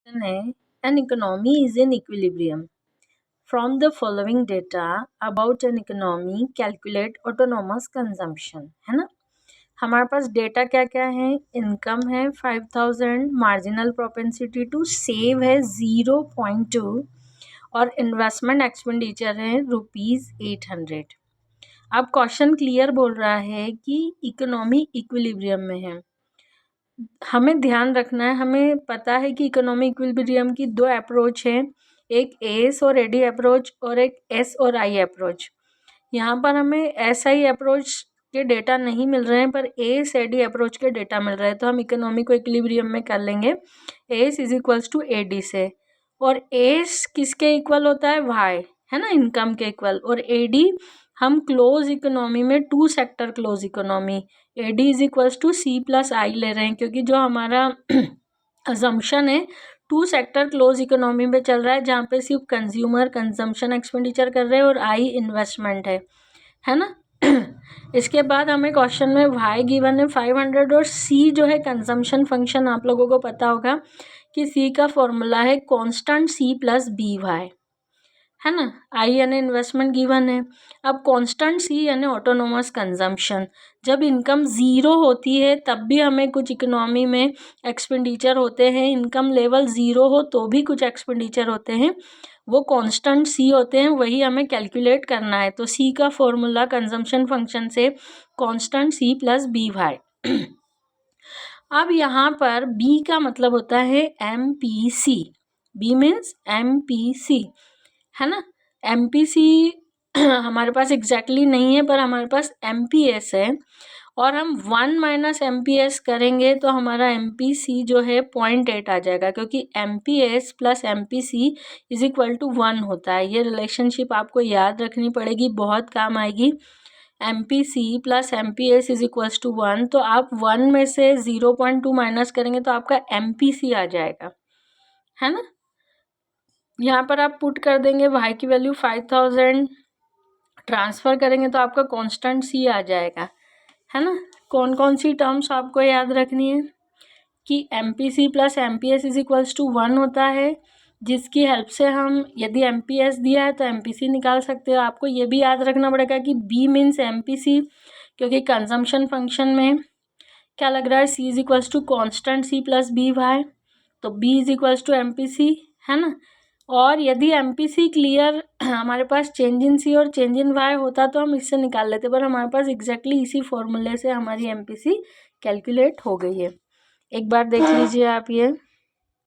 है an economy is in equilibrium. From the following data about an economy calculate autonomous consumption. है ना, हमारे पास data क्या क्या है, इनकम है 5000, मार्जिनल प्रोपेंसिटी टू सेव है 0.2 और इन्वेस्टमेंट एक्सपेंडिचर है ₹800। अब क्वेश्चन क्लियर बोल रहा है कि इकोनॉमी इक्विलिब्रियम में है। हमें ध्यान रखना है, हमें पता है कि इकोनॉमी इक्विलिब्रियम की दो अप्रोच है, एक एस और एडी अप्रोच और एक एस और आई अप्रोच। यहाँ पर हमें एस आई अप्रोच के डेटा नहीं मिल रहे हैं पर एस एडी अप्रोच के डेटा मिल रहे हैं, तो हम इकोनॉमी को इक्विलिब्रियम में कर लेंगे S is equals to AD से। और एस किसके इक्वल होता है, वाई, है ना, इनकम के इक्वल। और एडी हम क्लोज इकोनॉमी में two sector close economy AD is equals to C plus I ले रहे हैं, क्योंकि जो हमारा अजम्पशन है टू सेक्टर क्लोज इकोनॉमी में चल रहा है, जहाँ पे सिर्फ कंज्यूमर कंजम्पशन एक्सपेंडिचर कर रहे हैं और आई इन्वेस्टमेंट है ना। इसके बाद हमें क्वेश्चन में वाई गिवन है 500 और सी जो है कंजम्पशन फंक्शन, आप लोगों को पता होगा कि सी का फॉर्मूला है constant C plus B Y, है ना। आई यानी इन्वेस्टमेंट गिवन है। अब कांस्टेंट सी यानी ऑटोनोमस कंजम्पशन, जब इनकम ज़ीरो होती है तब भी हमें कुछ इकोनॉमी में एक्सपेंडिचर होते हैं, इनकम लेवल ज़ीरो हो तो भी कुछ एक्सपेंडिचर होते हैं, वो कांस्टेंट सी होते हैं, वही हमें कैलकुलेट करना है। तो सी का फॉर्मूला कंजम्पशन फंक्शन से constant C plus B Y. अब यहाँ पर बी का मतलब होता है M P C, B means M P C, है ना। एम पी सी हमारे पास एग्जैक्टली नहीं है पर हमारे पास एम पी एस है, और हम 1 माइनस एम पी एस करेंगे तो हमारा एम पी सी जो है 0.8 आ जाएगा, क्योंकि M P S plus M P C is equal to 1 होता है। ये रिलेशनशिप आपको याद रखनी पड़ेगी, बहुत काम आएगी। M P C plus M P S is equals to 1, तो आप 1 में से 0.2 माइनस करेंगे तो आपका एम पी सी आ जाएगा, है ना। यहाँ पर आप पुट कर देंगे वाई की वैल्यू 5000, ट्रांसफ़र करेंगे तो आपका कांस्टेंट सी आ जाएगा, है ना। कौन कौन सी टर्म्स आपको याद रखनी है कि M P C plus M P S is equals to 1 होता है, जिसकी हेल्प से हम यदि एम पी एस दिया है तो एम पी सी निकाल सकते हो। आपको ये भी याद रखना पड़ेगा कि B means M P C, क्योंकि कंजम्पशन फंक्शन में क्या लग रहा है, C is equals to constant C plus B Y, तो B is equals to M P C, है ना। और यदि एम पी सी क्लियर हमारे पास चेंज इन सी और चेंज इन वाई होता तो हम इससे निकाल लेते, पर हमारे पास एग्जैक्टली इसी फॉर्मूले से हमारी एम पी सी कैलकुलेट हो गई है। एक बार देख लीजिए आप ये।